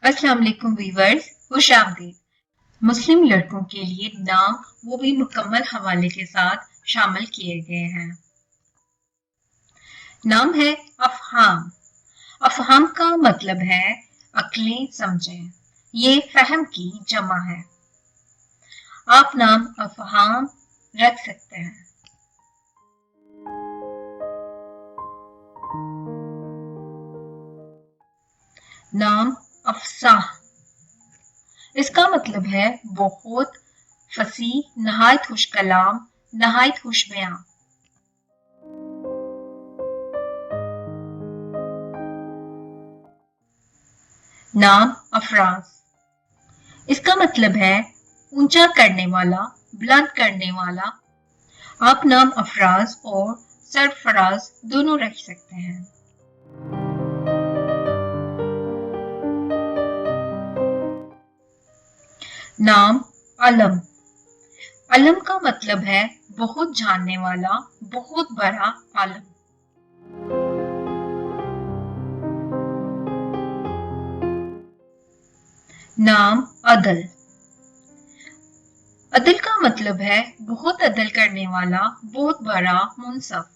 अस्सलाम वालेकुम वीवर्स, खुश आमदीद। मुस्लिम लड़कों के लिए नाम वो भी मुकम्मल हवाले के साथ शामिल किए गए हैं। नाम है अफ़हाम। अफ़हाम का मतलब है अक्लें समझें। ये फहम की जमा है। आप नाम अफ़हाम रख सकते हैं। नाम अफ़साह। इसका मतलब है बहुत फसी, नहायत खुश कलाम, नहायत खुश बयां। नाम अफराज। इसका मतलब है ऊंचा करने वाला, बुलंद करने वाला। आप नाम अफराज और सरफराज दोनों रख सकते हैं। नाम अलम। अलम का मतलब है बहुत जानने वाला, बहुत बड़ा आलम। नाम अदल। अदल का मतलब है बहुत अदल करने वाला, बहुत बड़ा मुंसफ।